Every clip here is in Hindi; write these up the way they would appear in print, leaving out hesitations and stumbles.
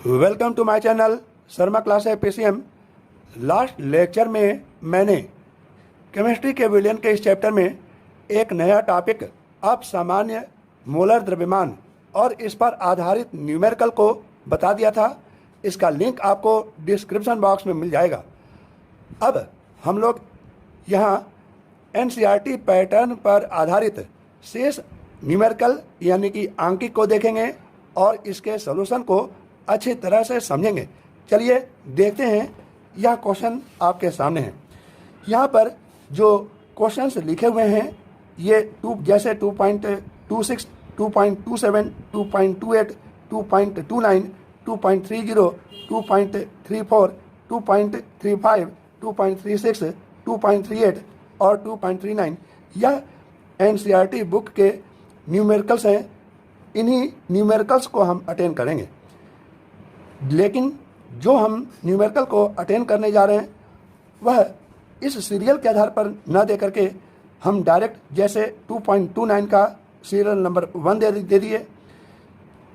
Welcome to my channel Sharma class है पीसीएम। लास्ट लेक्चर में मैंने केमिस्ट्री के विलयन के इस चैप्टर में एक नया टॉपिक अब सामान्य मोलर द्रव्यमान और इस पर आधारित न्यूमेरिकल को बता दिया था। इसका लिंक आपको डिस्क्रिप्शन बॉक्स में मिल जाएगा। अब हम लोग यहाँ एनसीईआरटी पैटर्न पर आधारित शेष न्यूमेरिकल यानी कि आंकिक को देखेंगे और इसके सॉल्यूशन को अच्छी तरह से समझेंगे। चलिए देखते हैं। यह क्वेश्चन आपके सामने है। यहाँ पर जो क्वेश्चंस लिखे हुए हैं ये जैसे 2.26, 2.27, 2.28, 2.29, 2.30, 2.34, 2.35, 2.36, 2.38 और 2.39 यह एनसीईआरटी बुक के न्यूमेरिकल्स हैं। इन्हीं न्यूमेरिकल्स को हम अटेंड करेंगे, लेकिन जो हम न्यूमेरिकल को अटेंड करने जा रहे हैं वह इस सीरियल के आधार पर न दे करके हम डायरेक्ट जैसे 2.29 का सीरियल नंबर 1 दे दिए।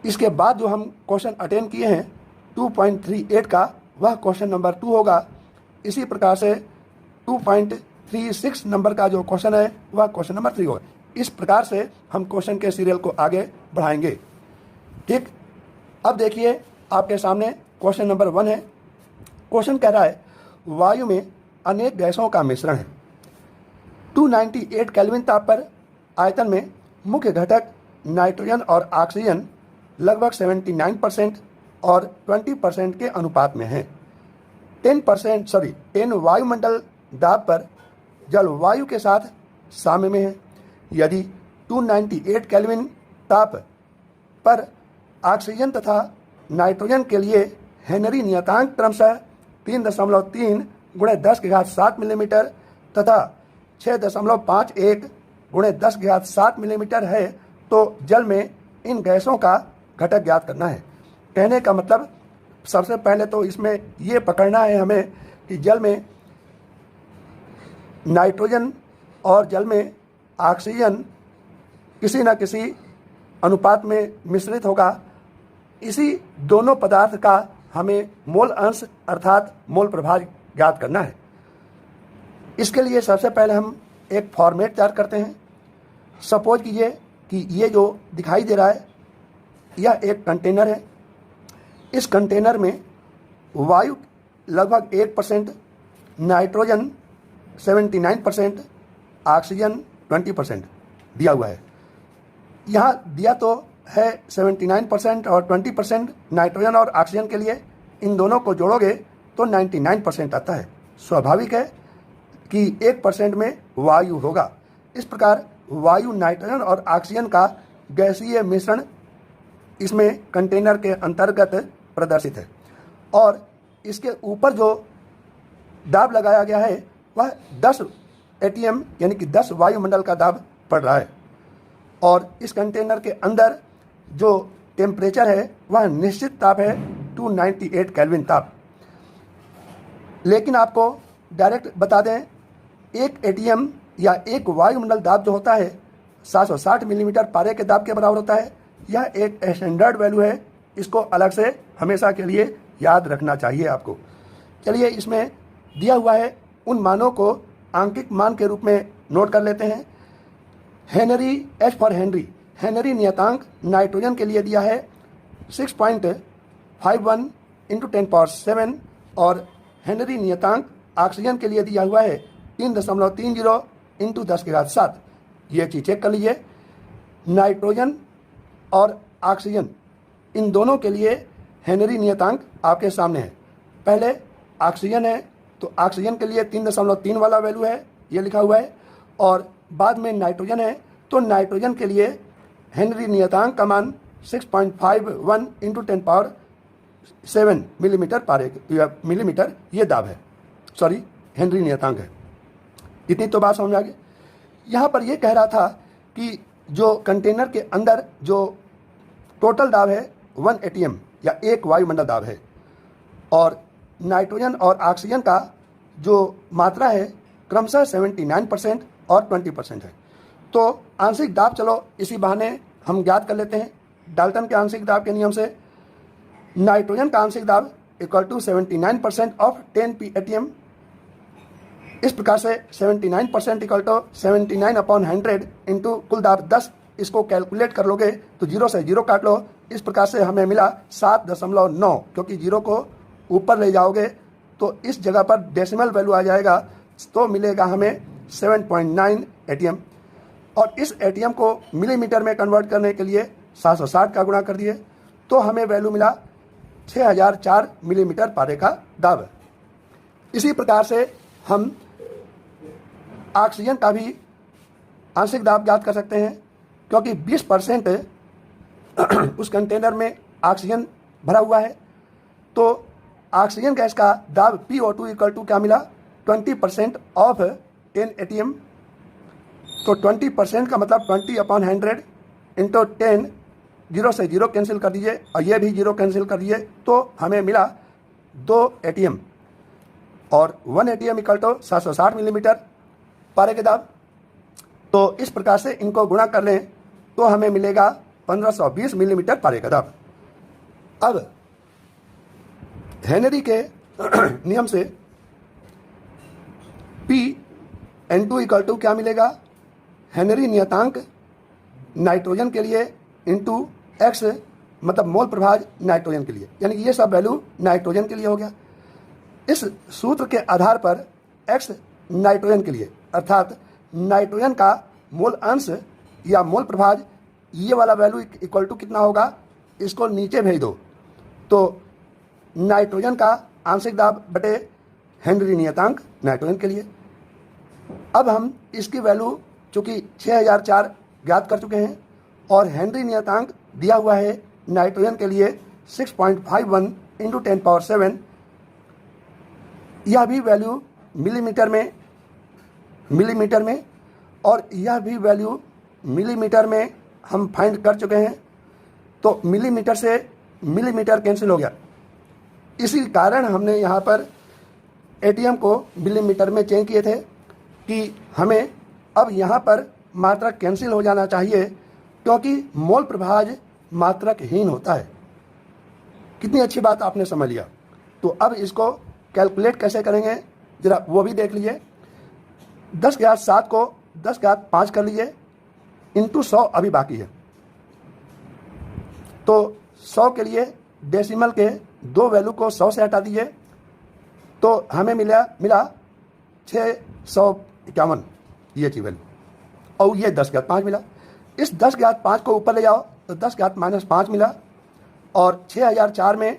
इसके बाद जो हम क्वेश्चन अटेंड किए हैं 2.38 का वह क्वेश्चन नंबर 2 होगा। इसी प्रकार से 2.36 नंबर का जो क्वेश्चन है वह क्वेश्चन नंबर 3 होगा। इस प्रकार से हम क्वेश्चन के सीरियल को आगे बढ़ाएंगे। ठीक, अब देखिए आपके सामने क्वेश्चन नंबर 1 है। क्वेश्चन कह रहा है वायु में अनेक गैसों का मिश्रण है। 298 केल्विन ताप पर आयतन में मुख्य घटक नाइट्रोजन और ऑक्सीजन लगभग 79% और 20% के अनुपात में है। 10 वायुमंडल दाब पर जल वायु के साथ साम्य में है। यदि 298 केल्विन ताप पर ऑक्सीजन तथा नाइट्रोजन के लिए हेनरी नियतांक क्रमशः 3.3 × 10⁷ मिलीमीटर तथा 6.51 × 10⁷ मिलीमीटर है तो जल में इन गैसों का घटक ज्ञात करना है। कहने का मतलब सबसे पहले तो इसमें ये पकड़ना है हमें कि जल में नाइट्रोजन और जल में ऑक्सीजन किसी न किसी अनुपात में मिश्रित होगा। इसी दोनों पदार्थ का हमें मोल अंश अर्थात मोल प्रभाव ज्ञात करना है। इसके लिए सबसे पहले हम एक फॉर्मेट तैयार करते हैं। सपोज कीजिए कि ये जो दिखाई दे रहा है यह एक कंटेनर है। इस कंटेनर में वायु लगभग 1%, नाइट्रोजन 79%, ऑक्सीजन 20% दिया हुआ है। यहाँ दिया तो है 79% और 20% नाइट्रोजन और ऑक्सीजन के लिए। इन दोनों को जोड़ोगे तो 99% आता है। स्वाभाविक है कि 1% में वायु होगा। इस प्रकार वायु, नाइट्रोजन और ऑक्सीजन का गैसीय मिश्रण इसमें कंटेनर के अंतर्गत प्रदर्शित है और इसके ऊपर जो दाब लगाया गया है वह 10 ATM यानी कि 10 वायुमंडल का दाब पड़ रहा है और इस कंटेनर के अंदर जो टेम्परेचर है वह निश्चित ताप है 298 केल्विन ताप। लेकिन आपको डायरेक्ट बता दें, 1 ATM या एक वायुमंडल दाब जो होता है 760 मिलीमीटर पारे के दाब के बराबर होता है। यह एक स्टैंडर्ड वैल्यू है, इसको अलग से हमेशा के लिए याद रखना चाहिए आपको। चलिए इसमें दिया हुआ है उन मानों को आंकिक मान के रूप में नोट कर लेते हैं। Henry, H for Henry, Henry नियतांक नाइट्रोजन के लिए दिया है 6.51 × 10⁻7 और हेनरी नियतांक ऑक्सीजन के लिए दिया हुआ है 3.30 × 10⁷। ये चीज़ चेक कर लीजिए। नाइट्रोजन और ऑक्सीजन इन दोनों के लिए हेनरी नियतांक आपके सामने है। पहले ऑक्सीजन है तो ऑक्सीजन के लिए 3.3 वाला वैल्यू है, ये लिखा हुआ है। और बाद में नाइट्रोजन है तो नाइट्रोजन के लिए हेनरी नियतांक का मान 6.51 × 10⁻7 मिलीमीटर ये दाब है, सॉरी हेनरी नियतांक है। इतनी तो बात समझ आ गई। यहाँ पर ये कह रहा था कि जो कंटेनर के अंदर जो टोटल दाब है 1 ATM या एक वायुमंडल दाब है और नाइट्रोजन और ऑक्सीजन का जो मात्रा है क्रमशः 79% और 20% है। तो आंशिक दाब चलो इसी बहाने हम ज्ञात कर लेते हैं। डाल्टन के आंशिक दाब के नियम से नाइट्रोजन का आंशिक दाब इक्वल टू 79% ऑफ 10 PATM। इस प्रकार से 79% इक्वल टू 79/100 इंटू कुल दाब 10, इसको कैलकुलेट कर लोगे तो 0 से 0 काट लो। इस प्रकार से हमें मिला 7.9, क्योंकि 0 को ऊपर ले जाओगे तो इस जगह पर डेसिमल वैल्यू आ जाएगा, तो मिलेगा हमें 7.9 ATM। और इस ATM को मिलीमीटर में कन्वर्ट करने के लिए 760 का गुणा कर दिए तो हमें वैल्यू मिला 6004 मिलीमीटर पारे का दाब। इसी प्रकार से हम ऑक्सीजन का भी आंशिक दाब ज्ञात कर सकते हैं, क्योंकि 20% उस कंटेनर में ऑक्सीजन भरा हुआ है। तो ऑक्सीजन गैस का दाब PO2 इक्वल टू क्या मिला, 20% ऑफ 10 ATM। तो 20% का मतलब 20/100 इंटू 10, 0 से 0 कैंसिल कर दीजिए और ये भी 0 कैंसिल कर दीजिए तो हमें मिला 2 ATM। और 1 ATM इक्वल टू 760 मिलीमीटर पारे के दाब। तो इस प्रकार से इनको गुणा कर लें तो हमें मिलेगा 1520 मिलीमीटर पारे का दाब। अब हेनरी के नियम से P/N2 इक्वल टू क्या मिलेगा, हेनरी नियतांक नाइट्रोजन के लिए इंटू X, मतलब मोल प्रभाज नाइट्रोजन के लिए, यानी ये सब वैल्यू नाइट्रोजन के लिए हो गया। इस सूत्र के आधार पर X नाइट्रोजन के लिए, अर्थात नाइट्रोजन का मोल अंश या मोल प्रभाज, ये वाला वैल्यू इक्वल टू कितना होगा, इसको नीचे भेज दो तो नाइट्रोजन का आंशिक दाब बटे हेनरी नियतांक नाइट्रोजन के लिए। अब हम इसकी वैल्यू चूंकि 6004 ज्ञात कर चुके हैं और हेनरी नियतांक दिया हुआ है नाइट्रोजन के लिए 6.51 इंटू 10⁻7, यह भी वैल्यू मिलीमीटर में और यह भी वैल्यू मिलीमीटर में हम फाइंड कर चुके हैं। तो मिलीमीटर से मिलीमीटर कैंसिल हो गया, इसी कारण हमने यहाँ पर ATM को मिलीमीटर में चेंज किए थे कि हमें अब यहाँ पर मात्रक कैंसिल हो जाना चाहिए, क्योंकि मोल प्रभाज मात्रकहीन होता है। कितनी अच्छी बात आपने समझ लिया। तो अब इसको कैलकुलेट कैसे करेंगे जरा वो भी देख लीजिए। 10⁻7 को 10⁻5 कर लीजिए इंटू 100 अभी बाकी है। तो 100 के लिए डेसिमल के 2 वैल्यू को 100 से हटा दीजिए तो हमें मिला 651 ये चीज वैल्यू, और ये 10⁻5 मिला। इस 10⁻5 को ऊपर ले जाओ तो 10⁻−5 मिला, और 6004 में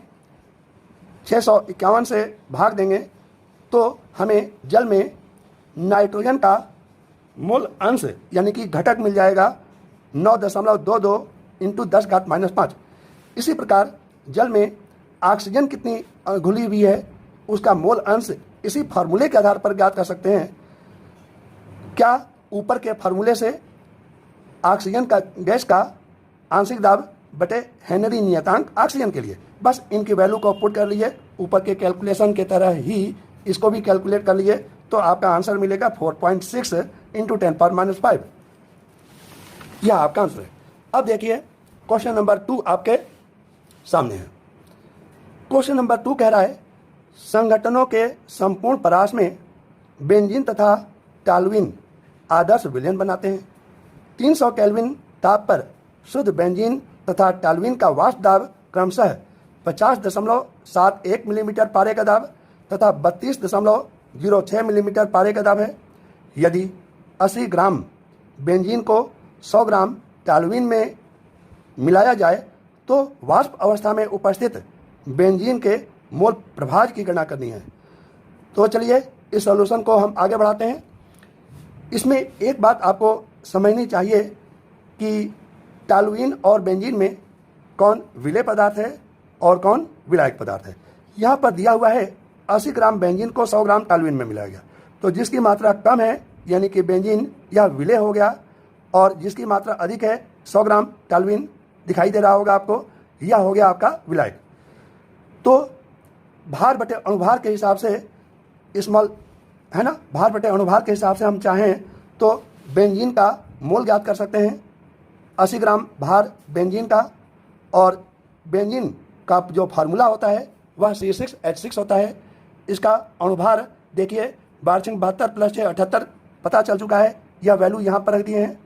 651 से भाग देंगे तो हमें जल में नाइट्रोजन का मोल अंश यानी कि घटक मिल जाएगा 9.22 इंटू 10⁻−5। इसी प्रकार जल में ऑक्सीजन कितनी घुली हुई है उसका मोल अंश इसी फार्मूले के आधार पर ज्ञात कर सकते हैं। क्या ऊपर के फार्मूले से ऑक्सीजन का गैस का आंशिक दाब बटे हेनरी नियतांक ऑक्सीजन के लिए, बस इनकी वैल्यू को पुट कर लीजिए, ऊपर के कैलकुलेशन के तरह ही इसको भी कैलकुलेट कर लीजिए तो आपका आंसर मिलेगा 4.6 इंटू 10⁻−5। यह आपका आंसर है। अब देखिए क्वेश्चन नंबर 2 आपके सामने है। क्वेश्चन नंबर 2 कह रहा है संगठनों के संपूर्ण परास में बेंजीन तथा टॉल्यूइन आदर्श विलयन बनाते हैं। 300 केल्विन ताप पर शुद्ध बेंजीन तथा टॉल्यूइन का वाष्प दाब क्रमशः 50.71 मिलीमीटर पारे का दाब तथा 32.06 मिलीमीटर पारे का दाब है। यदि 80 ग्राम बेंजीन को 100 ग्राम टॉल्यूइन में मिलाया जाए तो वाष्प अवस्था में उपस्थित बेंजीन के मोल प्रभाज की गणना करनी है। तो चलिए इस सॉल्यूशन को हम आगे बढ़ाते हैं। इसमें एक बात आपको समझनी चाहिए कि टॉल्यूइन और बेंजीन में कौन विलेय पदार्थ है और कौन विलायक पदार्थ है। यहाँ पर दिया हुआ है 80 ग्राम बेंजीन को 100 ग्राम टॉल्यूइन में मिलाया गया, तो जिसकी मात्रा कम है यानी कि बेंजीन यह विलेय हो गया, और जिसकी मात्रा अधिक है 100 ग्राम टॉल्यूइन दिखाई दे रहा होगा आपको, यह हो गया आपका विलायक। तो भार बटे अणुभार के हिसाब से स्मॉल है ना, भार बटे अणुभार के हिसाब से हम चाहें तो बेंजीन का मोल ज्ञात कर सकते हैं। 80 ग्राम भार बेंजीन का, और बेंजीन का जो फार्मूला होता है वह C6H6 होता है। इसका अणुभार देखिए 1272 प्लस 6 78 पता चल चुका है, यह वैल्यू यहाँ पर रख दिए हैं।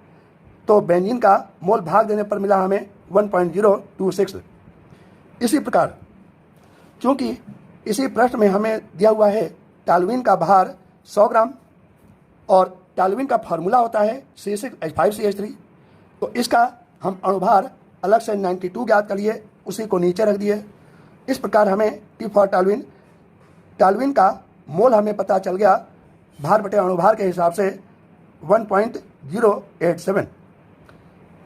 तो बेंजीन का मोल भाग देने पर मिला हमें 1.026। इसी प्रकार चूँकि इसी प्रश्न में हमें दिया हुआ है टालुइन का भार 100 ग्राम और टालुइन का फार्मूला होता है C6H5CH3, तो इसका हम अणुभार अलग से 92 ज्ञात कर लिए, उसी को नीचे रख दिए। इस प्रकार हमें T फॉर टालुइन का मोल हमें पता चल गया भार बटे अणुभार के हिसाब से 1.087।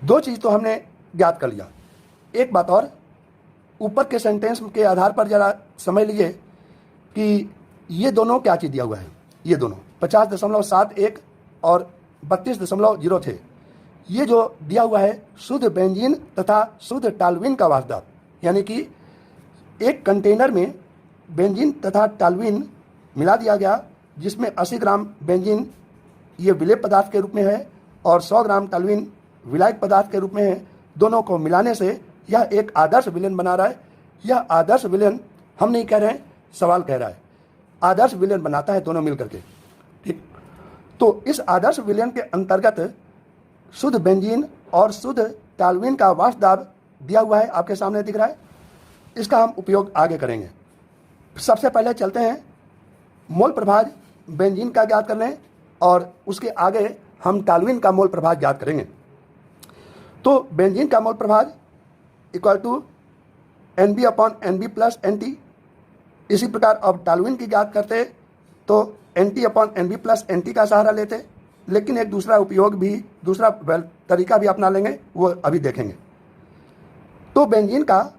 दो चीज़ तो हमने ज्ञात कर लिया। एक बात और, ऊपर के सेंटेंस के आधार पर ज़रा समझ लीजिए कि ये दोनों क्या चीज़ दिया हुआ है। ये दोनों 50.71 और 32.0 थे। ये जो दिया हुआ है शुद्ध बेंजीन तथा शुद्ध टालुइन का वाष्प, यानी कि एक कंटेनर में बेंजीन तथा टालुइन मिला दिया गया, जिसमें 80 ग्राम बेंजीन ये विलेय पदार्थ के रूप में है और 100 ग्राम टालुइन विलायक पदार्थ के रूप में है। दोनों को मिलाने से यह एक आदर्श विलयन बना रहा है। यह आदर्श विलयन हम नहीं कह रहे हैं, सवाल कह रहा है। आदर्श विलयन बनाता है दोनों मिलकर के, ठीक। तो इस आदर्श विलयन के अंतर्गत शुद्ध बेंजीन और शुद्ध टालुइन का वाष्प दाब दिया हुआ है, आपके सामने दिख रहा है। इसका हम उपयोग आगे करेंगे। सबसे पहले चलते हैं मोल प्रभाज बेंजीन का ज्ञात कर लें और उसके आगे हम टालुइन का मोल प्रभाज ज्ञात करेंगे। तो बेंजीन का मोल प्रभाज equal to NB/NB plus NT। इसी प्रकार अब टालुइन की ज्ञात करते तो NT/NB प्लस NT का सहारा लेते, लेकिन एक दूसरा उपयोग भी, दूसरा तरीका भी अपना लेंगे, वो अभी देखेंगे। तो बेंजीन का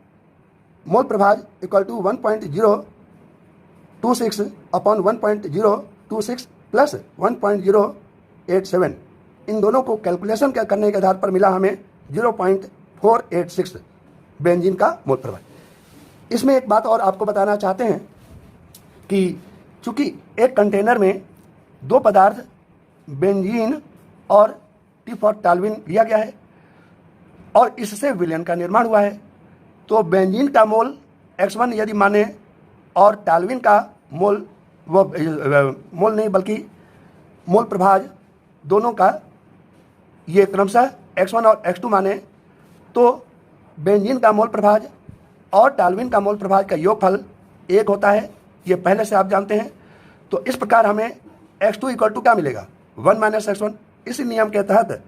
मोल प्रभाज इक्वल टू 1.026/1.026 प्लस 1.087। इन दोनों को कैलकुलेशन करने के आधार पर मिला हमें 0.486 बेंजीन का मोल प्रभाज। इसमें एक बात और आपको बताना चाहते हैं कि चूंकि एक कंटेनर में दो पदार्थ बेंजीन और T फॉर टालुइन लिया गया है और इससे विलयन का निर्माण हुआ है, तो बेंजीन का मोल x1 यदि माने और टालुइन का मोल मोल नहीं बल्कि मोल प्रभाज दोनों का ये क्रमशः x1 और x2 माने, तो बेंजीन का मोल प्रभाज और टालुइन का मोल प्रभाज का योगफल 1 होता है। ये पहले से आप जानते हैं। तो इस प्रकार हमें x2 इक्वल टू क्या मिलेगा, 1 माइनस x1। इसी नियम के तहत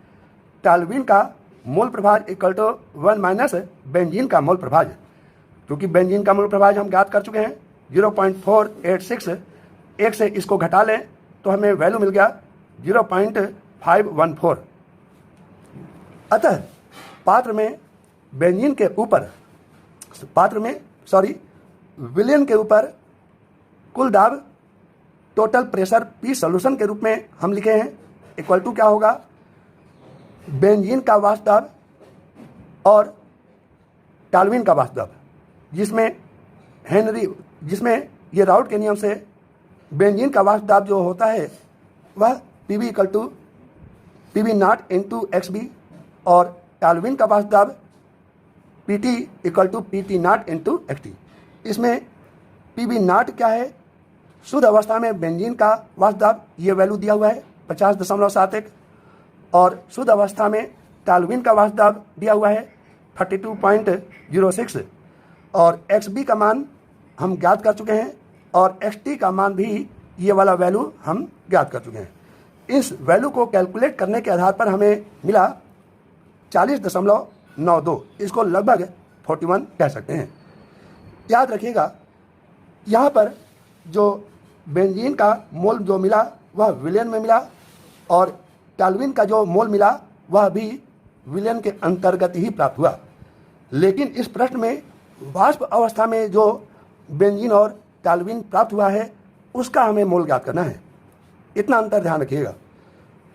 टालुइन का मोल प्रभाज इक्वल टू 1 माइनस बेंजीन का मोल प्रभाज। क्योंकि बेंजीन का मोल प्रभाज हम ज्ञात कर चुके हैं 0.486, 1 से इसको घटा लें तो हमें वैल्यू मिल गया 0.514। अतः पात्र में बेंजीन के ऊपर विलयन के ऊपर कुल दाब टोटल प्रेशर P सॉल्यूशन के रूप में हम लिखे हैं इक्वल टू क्या होगा, बेंजीन का वाष्प दाब और टालुइन का वाष्प दाब, जिसमें ये राउट के नियम से बेंजीन का वाष्प दाब जो होता है वह PV equal to PV naught into XB और टालुइन का वाष्प दाब PT equal to PT naught into XT। इसमें PV नॉट क्या है, शुद्ध अवस्था में बेंजीन का वाष्प दाब ये वैल्यू दिया हुआ है 50.71 और शुद्ध अवस्था में टालुइन का वाष्प दाब दिया हुआ है 32.06 और XB का मान हम ज्ञात कर चुके हैं और XT का मान भी ये वाला वैल्यू हम ज्ञात कर चुके हैं। इस वैल्यू को कैलकुलेट करने के आधार पर हमें मिला 40.92, इसको लगभग 41 कह सकते हैं। याद रखिएगा यहाँ पर जो बेंजीन का मोल जो मिला वह विलयन में मिला और टालुइन का जो मोल मिला वह भी विलयन के अंतर्गत ही प्राप्त हुआ। लेकिन इस प्रश्न में वाष्प अवस्था में जो बेंजीन और टालुइन प्राप्त हुआ है उसका हमें मोल ज्ञात करना है, इतना अंतर ध्यान रखिएगा।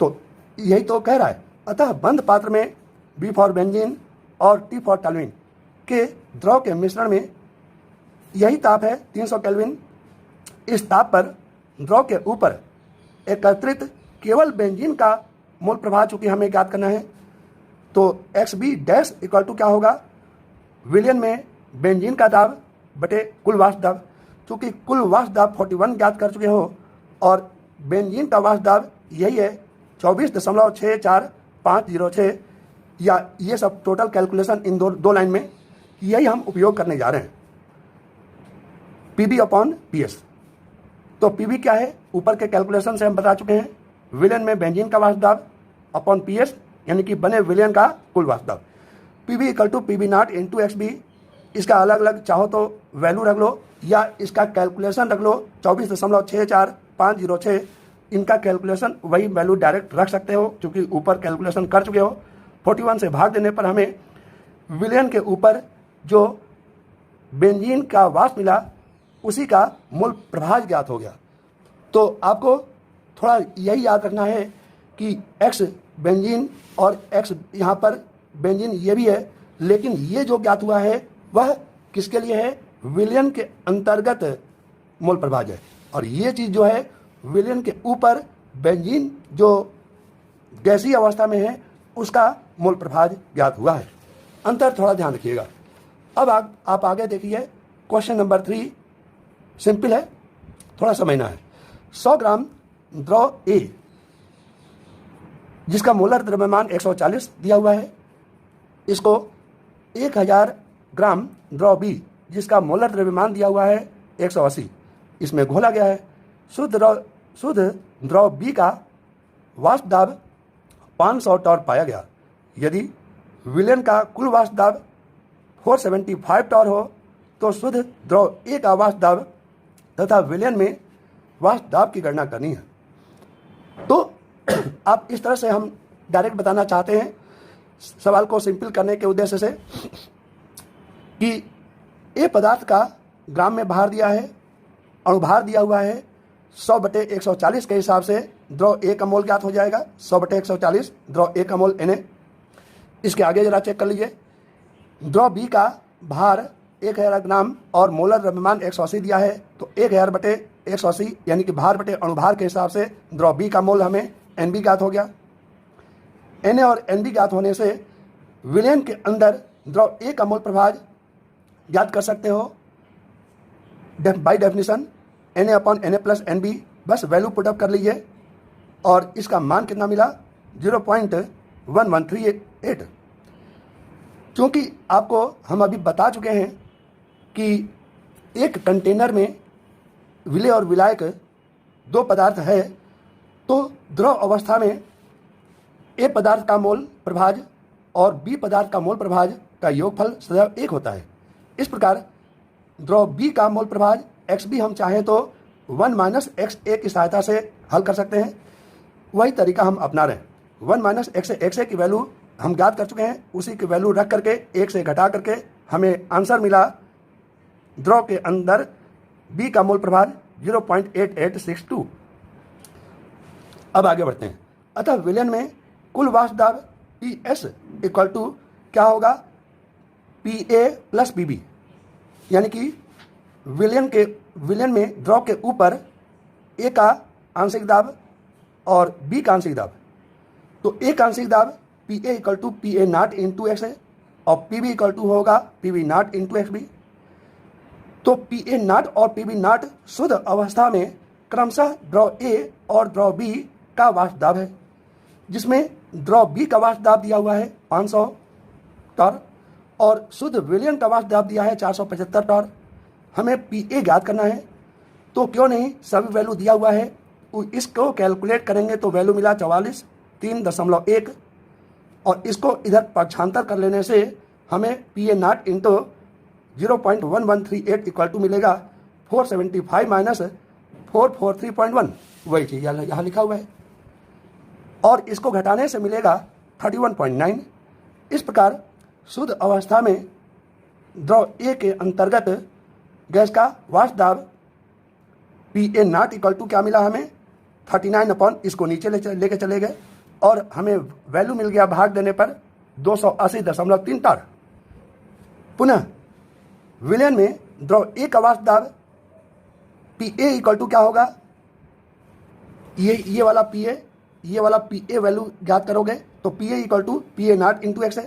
तो यही तो कह रहा है। अतः बंद पात्र में B फॉर बेंजीन और T फॉर टालुइन के द्रव के मिश्रण में यही ताप है 300 केल्विन। इस ताप पर द्रव के ऊपर एकत्रित केवल बेंजीन का मोल प्रभाव चूंकि हमें ज्ञात करना है, तो XB डैश इक्वल टू क्या होगा, विलयन में बेंजीन का दाब बटे कुल वाष्प दाब। चूँकि कुल वाष्प दाब 41 ज्ञात कर चुके हो और बेंजीन का वाष्प दाब यही है 24.64506, या ये सब टोटल कैलकुलेशन इन दो लाइन में यही हम उपयोग करने जा रहे हैं, PB/PS। तो PB क्या है, ऊपर के कैलकुलेशन से हम बता चुके हैं, विलेन में बेंजीन का वाष्प दाब अपॉन PS यानी कि बने विलेन का कुल वाष्प दाब। PB = PB0 × XB। इसका अलग अलग चाहो तो वैल्यू रख लो या इसका कैलकुलेशन रख लो 24.64506। इनका कैलकुलेशन वही वैल्यू डायरेक्ट रख सकते हो, क्योंकि ऊपर कैलकुलेशन कर चुके हो। 41 से भाग देने पर हमें विलेन के ऊपर जो बेंजीन का वाष्प मिला उसी का मूल प्रभाज ज्ञात हो गया। तो आपको थोड़ा यही याद रखना है कि X बेंजीन और X यहाँ पर बेंजीन ये भी है, लेकिन ये जो ज्ञात हुआ है वह किसके लिए है, विलेन के अंतर्गत मूल प्रभाज है, और ये चीज़ जो है विलेन के ऊपर बेंजीन जो गैसीय अवस्था में है उसका मूल प्रभाज ज्ञात हुआ है। अंतर थोड़ा ध्यान रखिएगा। अब आप आगे देखिए, क्वेश्चन नंबर 3 सिंपल है, थोड़ा समझना है। 100 ग्राम द्रव A जिसका मोलर द्रव्यमान 140 दिया हुआ है, इसको 1000 ग्राम द्रव B जिसका मोलर द्रव्यमान दिया हुआ है 180, इसमें घोला गया है। शुद्ध द्रव B का वाष्प दाब 500 टॉर पाया गया। यदि विलेन का कुल वाष्प दाब 475 टॉर हो तो शुद्ध द्रव A का वाष्प दाब तथा विलेन में वाष्प दाब की गणना करनी है। तो आप इस तरह से हम डायरेक्ट बताना चाहते हैं सवाल को सिंपल करने के उद्देश्य से कि ए पदार्थ का ग्राम में भार दिया है, अणुभार दिया हुआ है 100/140 के हिसाब से द्रव A का मोल ज्ञात हो जाएगा। 100/140 द्रव A का मोल Na। इसके आगे जरा चेक कर लीजिए, द्रव B का भार 1000 ग्राम और मोलर द्रव्यमान 180 दिया है, तो 1000/180 यानी कि भार बटे अणुभार के हिसाब से द्रव B का मोल हमें NB ज्ञात हो गया। Na और NB ज्ञात होने से विलेन के अंदर द्रव A का मोल प्रभाज ज्ञात कर सकते हो बाय डेफिनेशन Na/Na+NB। बस वैल्यू पुटअप कर लीजिए और इसका मान कितना मिला, 0.1138। क्योंकि आपको हम अभी बता चुके हैं कि एक कंटेनर में विलेय और विलायक दो पदार्थ है, तो द्रव अवस्था में ए पदार्थ का मोल प्रभाज और बी पदार्थ का मोल प्रभाज का योगफल सदैव 1 होता है। इस प्रकार द्रव बी का मोल प्रभाज XB हम चाहें तो 1 - XA की सहायता से हल कर सकते हैं। वही तरीका हम अपना रहे हैं। 1 - XA की वैल्यू हम ज्ञात कर चुके हैं, उसी की वैल्यू रख करके 1 से घटा करके हमें आंसर मिला द्रव के अंदर बी का मोल प्रभाज 0.8862। अब आगे बढ़ते हैं। अतः विलेन में कुल वाष्प दाब PS = क्या होगा, PA + PB, यानी कि विलेन में द्रव के ऊपर A का आंशिक दाब और B का आंशिक दाब। तो A का आंशिक दाब PA = PA0 × XA और PB = होगा PB0 × XB। तो PA0 और PB0 शुद्ध अवस्था में क्रमशः द्रव A और द्रव B का वाष्प दाब है, जिसमें द्रव B का वाष्प दाब दिया हुआ है 500 टॉर और शुद्ध विलेन का वाष्प दाब दिया है 475 टॉर। हमें PA ज्ञात करना है, तो क्यों नहीं, सभी वैल्यू दिया हुआ है, इसको कैलकुलेट करेंगे तो वैल्यू मिला 44.3.1 और इसको इधर पक्षांतर कर लेने से हमें PA0 × 0.1138 = मिलेगा 475 - 443.1, वही चीज़ यहाँ लिखा हुआ है, और इसको घटाने से मिलेगा 31.9। इस प्रकार शुद्ध अवस्था में द्रव A के अंतर्गत गैस का वाष्प दाब PA0 = क्या मिला हमें 39 इसको नीचे लेके चले गए और हमें वैल्यू मिल गया भाग देने पर 280.3 टॉर। पुनः विलेन में द्रव A का वाष्प दाब PA = क्या होगा, ये वाला PA वैल्यू ज्ञात करोगे तो PA = PA0 × XA।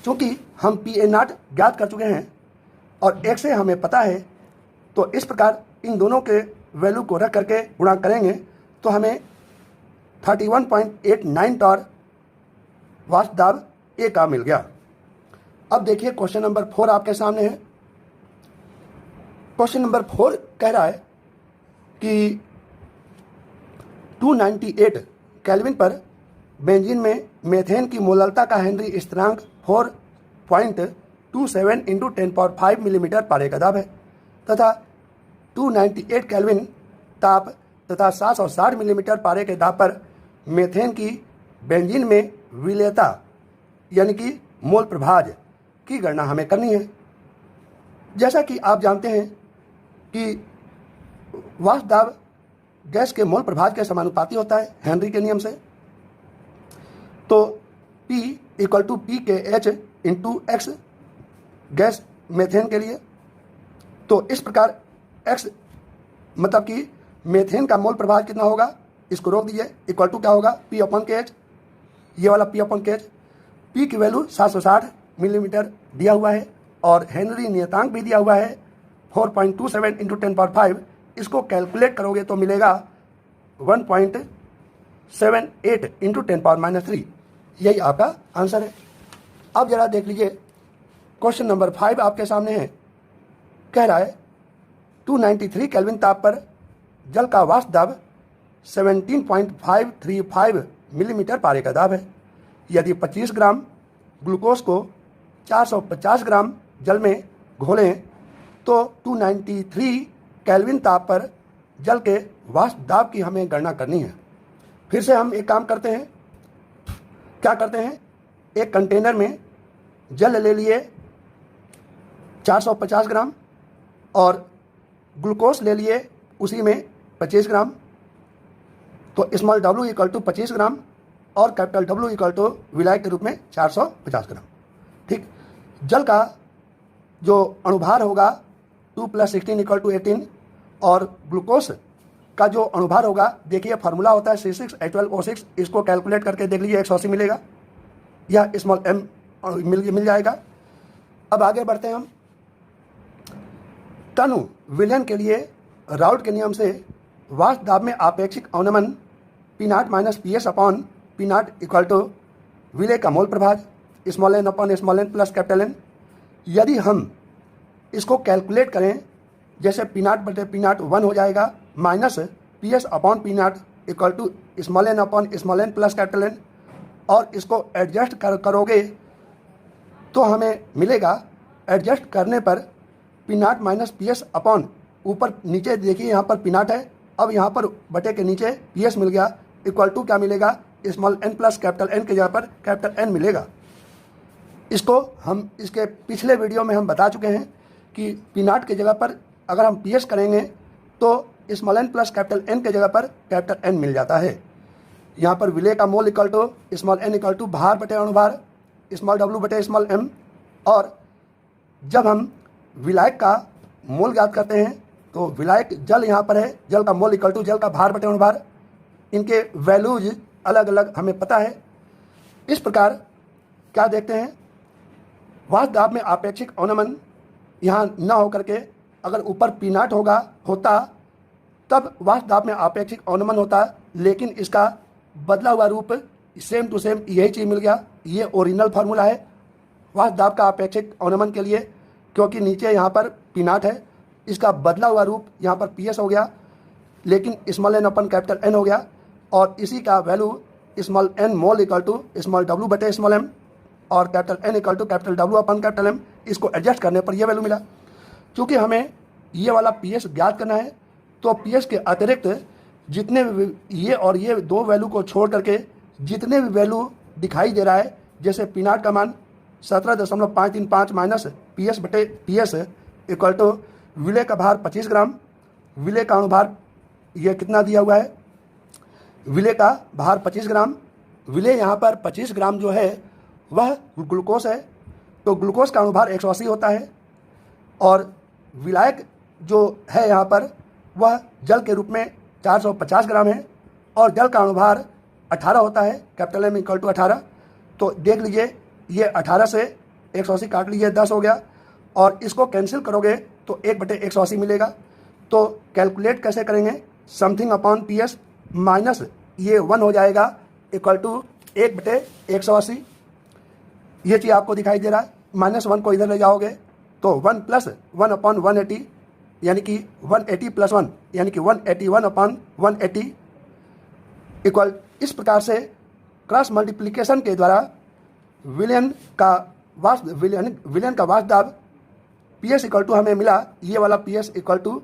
चूँकि हम PA0 ज्ञात कर चुके हैं और 1 से हमें पता है, तो इस प्रकार इन दोनों के वैल्यू को रख करके गुणा करेंगे तो हमें 31.89 टॉर वाष्प दाब ए का मिल गया। अब देखिए क्वेश्चन नंबर 4 आपके सामने है। क्वेश्चन नंबर 4 कह रहा है कि 298 केल्विन पर बेंजीन में मेथेन की मोललता का हेनरी स्थिरांक 4.27 × 10⁵ मिलीमीटर पारे का दाब है तथा 298 केल्विन ताप तथा 760 मिलीमीटर पारे के दाब पर मेथेन की बेंजीन में विलेयता यानी कि मोल प्रभाज की गणना हमें करनी है। जैसा कि आप जानते हैं कि वाष्प दाब गैस के मोल प्रभाज के समानुपाती होता है हेनरी के नियम से। तो P = PKH × X gas methane के लिए, तो इस प्रकार X मतलब कि मेथेन का मोल प्रभाज कितना होगा, इसको रोक दीजिए, इक्वल टू क्या होगा P/KH, ये वाला P/KH। P की वैल्यू 760 मिलीमीटर दिया हुआ है और हेनरी नियतांक भी दिया हुआ है 4.27 × 10⁵। इसको कैलकुलेट करोगे तो मिलेगा 1.78 × 10⁻³ यही आपका आंसर है। अब जरा देख लीजिए क्वेश्चन नंबर 5 आपके सामने है। कह रहा है 293 केल्विन ताप पर जल का वाष्प दाब 17.535 मिलीमीटर पारे का दाब है। यदि 25 ग्राम ग्लूकोज को 450 ग्राम जल में घोलें तो 293 केल्विन ताप पर जल के वाष्प दाब की हमें गणना करनी है। फिर से हम एक काम करते हैं, क्या करते हैं, एक कंटेनर में जल ले लिए 450 ग्राम और ग्लूकोज ले लिए उसी में 25 ग्राम। तो स्मॉल w = 25 ग्राम और कैपिटल W = विलायक के रूप में 450 ग्राम। ठीक, जल का जो अणुभार होगा 2 + 16 = 18 और ग्लूकोज का जो अणुभार होगा, देखिए फार्मूला होता है C6H12O6, इसको कैलकुलेट करके देख लीजिए 180 मिलेगा, यह स्मॉल m मिल जाएगा। अब आगे बढ़ते हैं हम। तनु विलयन के लिए राउट के नियम से वाष्प दाब में आपेक्षिक अवनमन P0 - PS/P0 = विलेय का मोल प्रभाज n/n + N। यदि हम इसको कैलकुलेट करें, जैसे P0/P0 1 हो जाएगा माइनस PS/P0 = n/n + N, और इसको एडजस्ट करोगे तो हमें मिलेगा, एडजस्ट करने पर P0 - PS ऊपर नीचे देखिए यहाँ पर P0 है, अब यहाँ पर बटे के नीचे PS मिल गया, इक्वल टू क्या मिलेगा, n + N की जगह पर N मिलेगा। इसको हम इसके पिछले वीडियो में हम बता चुके हैं कि P0 की जगह पर अगर हम PS करेंगे तो n + N की जगह पर N मिल जाता है। यहाँ पर विलेय का मोल इक्वल टू n = भार बटे अणुभार w बटे m। और जब हम विलायक का मोल ज्ञात करते हैं तो विलायक जल यहाँ पर है, जल का मोल इक्वल टू जल का भार बटे अणुभार, इनके वैल्यूज अलग अलग हमें पता है। इस प्रकार क्या देखते हैं, वाष्प दाब में आपेक्षिक अवनमन यहाँ न होकर के अगर ऊपर P0 होता तब वाष्प दाब में आपेक्षिक अवनमन होता, लेकिन इसका बदला हुआ रूप सेम टू सेम यही चीज़ मिल गया। ये ओरिजिनल फार्मूला है वाष्प दाब का आपेक्षिक अवनमन के लिए, क्योंकि नीचे यहाँ पर P0 है, इसका बदला हुआ रूप यहाँ पर PS हो गया, लेकिन n/N हो गया, और इसी का value n mole equal to w बटे m और N इक्वल टू W/M। इसको एडजस्ट करने पर यह वैल्यू मिला। चूँकि हमें ये वाला PS ज्ञात करना है, तो PS के अतिरिक्त जितने भी ये और ये दो वैल्यू को छोड़ करके जितने भी वैल्यू दिखाई दे रहा है, जैसे P0 का मान 17.535 माइनस PS बटे PS इक्वल टू विलेय का भार 25 ग्राम, विलेय का अणुभार ये कितना दिया हुआ है, विलेय का भार 25 ग्राम, विलेय यहाँ पर 25 ग्राम जो है वह ग्लूकोज है, तो ग्लूकोज का अणुभार 180 होता है, और विलायक जो है यहाँ पर वह जल के रूप में 450 ग्राम है, और जल का अणुभार 18 होता है, M = 18। तो देख लीजिए ये 18 से 180 काट लीजिए 10 हो गया, और इसको कैंसिल करोगे तो 1/180 मिलेगा। तो कैलकुलेट कैसे करेंगे, something upon P S minus ये 1 हो जाएगा इक्वल टू 1/180। ये चीज़ आपको दिखाई दे रहा है, -1 को इधर ले जाओगे तो 1 + 1/180 यानी कि 180 + 1 यानी कि 181/180 इक्वल। इस प्रकार से क्रॉस मल्टीप्लिकेशन के द्वारा विलयन का वास्तव पी एस इक्वल टू हमें मिला, ये वाला पी एस इक्वल टू,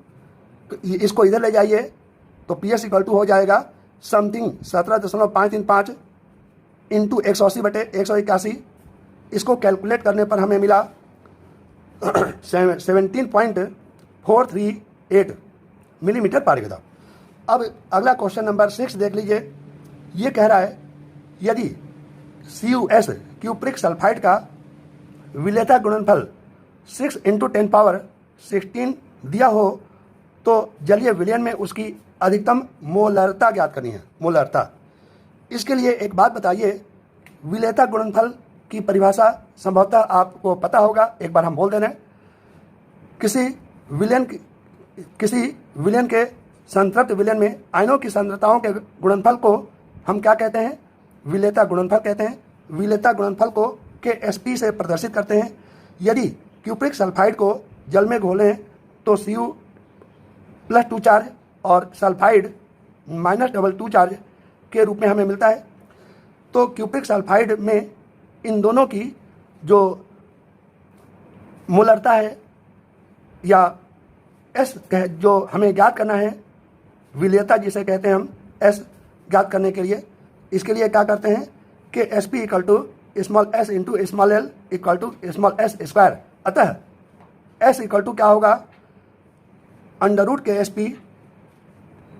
इसको इधर ले जाइए तो पी एस इक्वल टू हो जाएगा समथिंग 17.535 इंटू 180/181। इसको कैलकुलेट करने पर हमें मिला 17.438 मिलीमीटर पर घन। अब अगला क्वेश्चन नंबर 6 देख लीजिए। ये कह रहा है यदि CuS क्यूप्रिक सल्फाइड का विलेयता गुणनफल 6 × 10⁻16 दिया हो तो जलीय विलयन में उसकी अधिकतम मोलरता ज्ञात करनी है। मोलरता, इसके लिए एक बात बताइए, विलेयता गुणनफल की परिभाषा संभवतः आपको पता होगा, एक बार हम बोल दे रहे हैं। किसी विलयन के संतृप्त विलयन में आयनों की सांद्रताओं के गुणनफल को हम क्या कहते हैं, विलेयता गुणनफल कहते हैं। विलेयता गुणनफल को Ksp से प्रदर्शित करते हैं। यदि क्यूप्रिक सल्फाइड को जल में घोलें तो Cu+2 चार्ज और सल्फाइड -2 चार्ज के रूप में हमें मिलता है। तो क्यूप्रिक सल्फाइड में इन दोनों की जो मोलरता है या एस जो हमें ज्ञात करना है, विलेयता जिसे कहते हैं हम, एस ज्ञात करने के लिए इसके लिए क्या करते हैं कि Sp equal to small s into small l equal to small s square. अतः s इक्वल टू क्या होगा, √Ksp,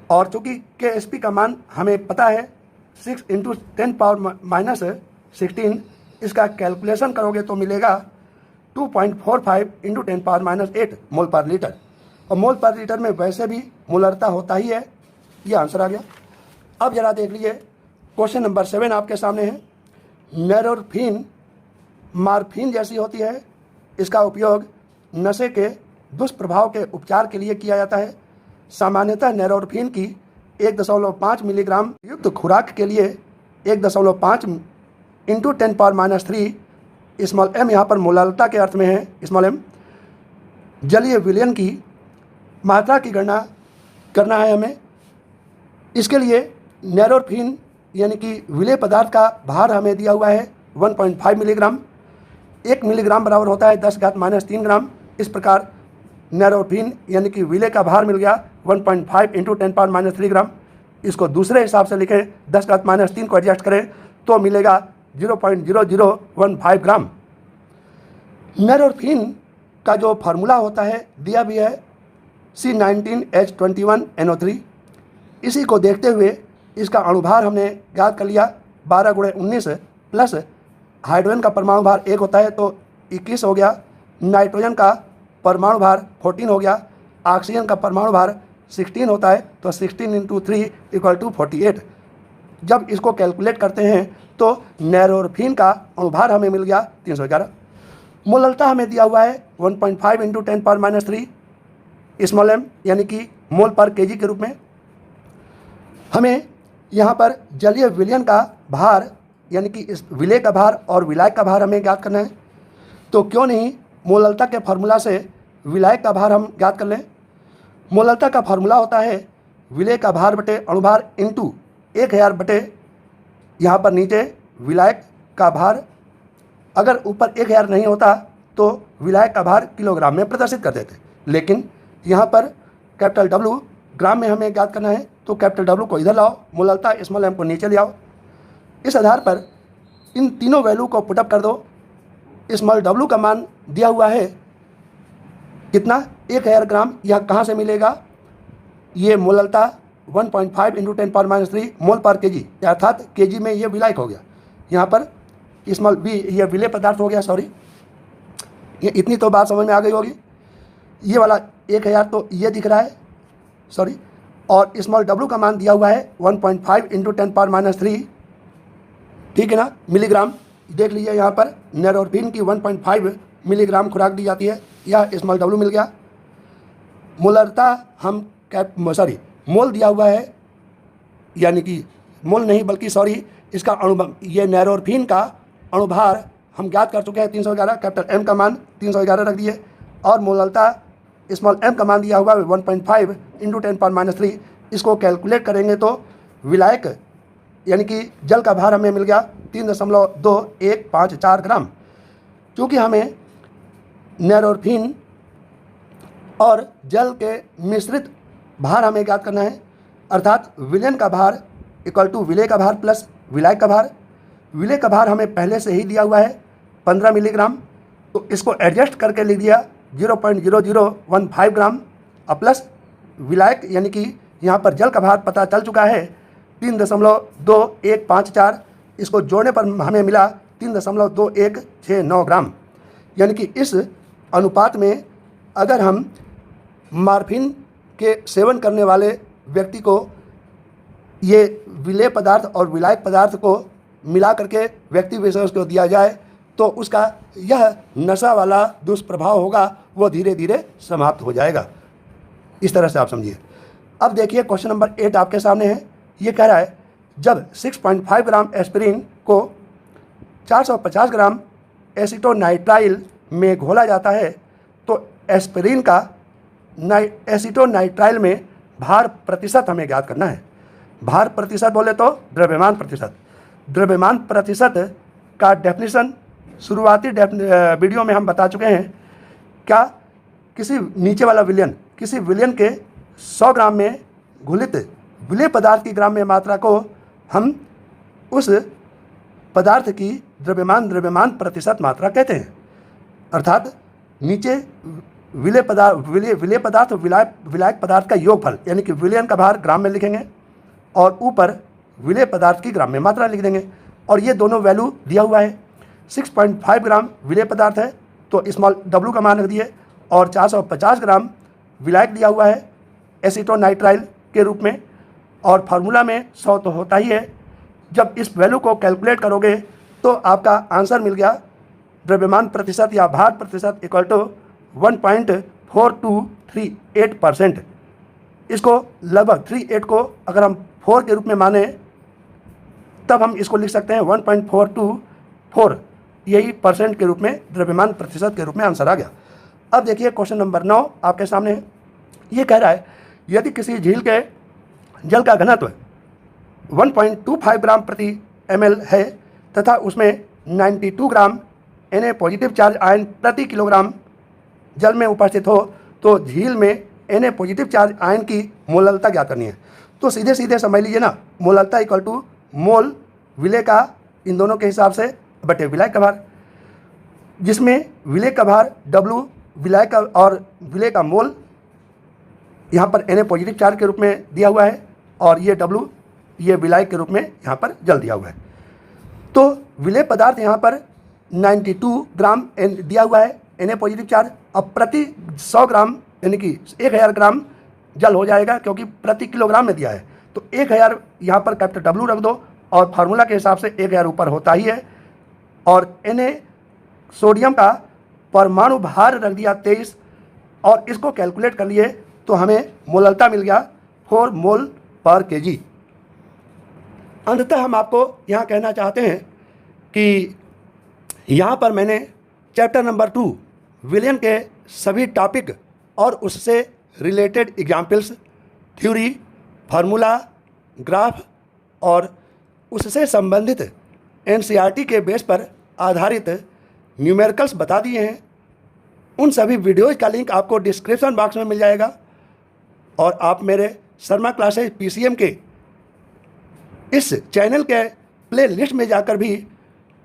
और चूंकि Ksp का मान हमें पता है 6 × 10⁻−16, इसका कैलकुलेशन करोगे तो मिलेगा 2.45 × 10⁻8 मोल पर लीटर। और मोल पर लीटर में वैसे भी मोलरता होता ही है। ये आंसर आ गया। अब जरा देख लीजिए क्वेश्चन नंबर 7 आपके सामने है। नैरोरफिन मार्फिन जैसी होती है, इसका उपयोग नशे के दुष्प्रभाव के उपचार के लिए किया जाता है। सामान्यतः नैरोरफिन की 1.5 मिलीग्राम युक्त खुराक के लिए 1.5 × 10⁻³ स्मॉल m, यहाँ पर मोलरता के अर्थ में है स्मॉल m, जलीय विलयन की मात्रा की गणना करना है हमें। इसके लिए नैरोरफिन यानी कि विलेय पदार्थ का भार हमें दिया हुआ है 1.5 मिलीग्राम। 1 मिलीग्राम बराबर होता है 10⁻³ ग्राम। इस प्रकार नैरोरफिन यानी कि विलेय का भार मिल गया 1.5 × 10⁻³ ग्राम। इसको दूसरे हिसाब से लिखें, 10⁻³ को एडजस्ट करें तो मिलेगा 0.0015 ग्राम। नैरोरफिन का जो फार्मूला होता है दिया भी है C19H21NO3। इसी को देखते हुए इसका अणुभार हमने ज्ञात कर लिया 12 × 19 प्लस हाइड्रोजन का परमाणु भार 1 होता है तो 21 हो गया, नाइट्रोजन का परमाणु भार 14 हो गया, ऑक्सीजन का परमाणु भार 16 होता है तो 16 × 3 = 48। जब इसको कैलकुलेट करते हैं तो नैरोरफिन का अणुभार हमें मिल गया 311। मोलरता हमें दिया हुआ है 1.5 × 10⁻³ स्मॉल m यानी कि मोल पर केजी के रूप में। हमें यहाँ पर जलीय विलयन का भार यानी कि इस विलेय का भार और विलायक का भार हमें ज्ञात करना है। तो क्यों नहीं मोलरता के फार्मूला से विलायक का भार हम ज्ञात कर लें। मोलरता का फार्मूला होता है विलेय का भार बटे अणुभार इंटू 1000 बटे यहाँ पर नीचे विलायक का भार। अगर ऊपर 1000 नहीं होता तो विलायक का भार किलोग्राम में प्रदर्शित कर देते, लेकिन यहाँ पर कैपिटल W ग्राम में हमें ज्ञात करना है तो कैपिटल W को इधर लाओ, मोलरता स्मॉल m को नीचे ले आओ। इस आधार पर इन तीनों वैल्यू को पुटअप कर दो। स्मॉल w का मान दिया हुआ है कितना, 1000 ग्राम। यह कहाँ से मिलेगा, ये मोलरता 1.5 × 10⁻³ मोल पर केजी, अर्थात केजी में ये विलायक हो गया। यहाँ पर स्मॉल b ये विलेय पदार्थ हो गया, सॉरी, ये इतनी तो बात समझ में आ गई होगी। ये वाला 1000 तो ये दिख रहा है, सॉरी, और स्मॉल w का मान दिया हुआ है 1.5 × 10⁻³, ठीक है ना, मिलीग्राम। देख लीजिए यहाँ पर नैरोरफिन की 1.5 मिलीग्राम खुराक दी जाती है। यह स्मॉल w मिल गया। मोलरता हम मोल दिया हुआ है, यानी कि मोल नहीं बल्कि इसका ये नैरोरफिन का अणुभार हम ज्ञात कर चुके हैं 311। कैपिटल M का मान 311 रख दिए और मोलरता स्मॉल m का मान दिया हुआ 1.5 इंटू 10⁻³ इसको कैलकुलेट करेंगे तो विलायक यानी कि जल का भार हमें मिल गया 3.2154 ग्राम। चूँकि हमें नैरोरफिन और जल के मिश्रित भार हमें ज्ञात करना है, अर्थात विलयन का भार इक्वल टू विलेय का भार प्लस विलायक का भार। विलेय का भार हमें पहले से ही दिया हुआ है 15 मिलीग्राम, तो इसको एडजस्ट करके लिख दिया 0.0015 ग्राम और प्लस विलायक यानी कि यहाँ पर जल का भार पता चल चुका है 3.2154, इसको जोड़ने पर हमें मिला 3.2169 ग्राम। यानी कि इस अनुपात में अगर हम मॉर्फिन के सेवन करने वाले व्यक्ति को ये विलेय पदार्थ और विलायक पदार्थ को मिला करके व्यक्ति विशेष को दिया जाए तो उसका यह नशा वाला दुष्प्रभाव होगा वो धीरे धीरे समाप्त हो जाएगा। इस तरह से आप समझिए। अब देखिए क्वेश्चन नंबर 8 आपके सामने है। ये कह रहा है जब 6.5 ग्राम एस्पिरिन को 450 ग्राम एसीटोनाइट्राइल में घोला जाता है तो एस्पिरिन का एसीटोनाइट्राइल में भार प्रतिशत हमें ज्ञात करना है। भार प्रतिशत बोले तो द्रव्यमान प्रतिशत। द्रव्यमान प्रतिशत का डेफिनेशन शुरुआती वीडियो में हम बता चुके हैं। क्या किसी नीचे वाला विलयन, किसी विलयन के 100 ग्राम में घुलित विलेय पदार्थ की ग्राम में मात्रा को हम उस पदार्थ की द्रव्यमान प्रतिशत मात्रा कहते हैं। अर्थात नीचे विलेय पदार्थ विलायक पदार्थ का योगफल यानी कि विलयन का भार ग्राम में लिखेंगे और ऊपर विलेय पदार्थ की ग्राम में मात्रा लिख देंगे और ये दोनों वैल्यू दिया हुआ है। 6.5 ग्राम विलेय पदार्थ है तो स्मॉल w का मान रख दिए और 450 ग्राम विलायक दिया हुआ है एसीटोनाइट्राइल के रूप में और फार्मूला में 100 तो होता ही है। जब इस वैल्यू को कैलकुलेट करोगे तो आपका आंसर मिल गया द्रव्यमान प्रतिशत या भार प्रतिशत इक्वल टू 1.4238%। इसको लगभग 38 को अगर हम 4 के रूप में माने तब हम इसको लिख सकते हैं 1.424 यही परसेंट के रूप में द्रव्यमान प्रतिशत के रूप में आंसर आ गया। अब देखिए क्वेश्चन नंबर 9 आपके सामने है। ये कह रहा है यदि किसी झील के जल का घनत्व 1.25 ग्राम प्रति ml है तथा उसमें 92 ग्राम Na पॉजिटिव चार्ज आयन प्रति किलोग्राम जल में उपस्थित हो तो झील में Na पॉजिटिव चार्ज आयन की मोललता ज्ञात करनी है। तो सीधे सीधे समझ लीजिए ना, मोललता इक्वल टू मोल विलेय का इन दोनों के हिसाब से बटे विलायक का भार, जिसमें विलेय का भार W विलायक का और विलेय का मोल यहाँ पर Na पॉजिटिव चार्ज के रूप में दिया हुआ है और ये W ये विलायक के रूप में यहाँ पर जल दिया हुआ है। तो विलेय पदार्थ यहाँ पर 92 ग्राम दिया हुआ है Na पॉजिटिव चार्ज। अब प्रति 100 ग्राम यानी कि 1000 ग्राम जल हो जाएगा क्योंकि प्रति किलोग्राम में दिया है। तो 1000 यहाँ पर कैपिटल W रख दो और फार्मूला के हिसाब से 1000 ऊपर होता ही है और Na सोडियम का परमाणु भार रख दिया 23 और इसको कैलकुलेट कर लिए तो हमें मोललता मिल गया 4 मोल पर kg। अंततः हम आपको यहाँ कहना चाहते हैं कि यहाँ पर मैंने चैप्टर नंबर 2 विलयन के सभी टॉपिक और उससे related examples, theory, formula, graph और उससे संबंधित NCERT के बेस पर आधारित न्यूमेरिकल्स बता दिए हैं। उन सभी वीडियोज़ का लिंक आपको डिस्क्रिप्शन बॉक्स में मिल जाएगा और आप मेरे शर्मा क्लासेज PCM के इस चैनल के प्ले लिस्ट में जाकर भी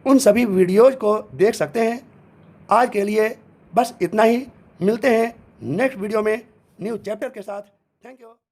उन सभी वीडियोज़ को देख सकते हैं। आज के लिए बस इतना ही। मिलते हैं नेक्स्ट वीडियो में न्यू चैप्टर के साथ। Thank you.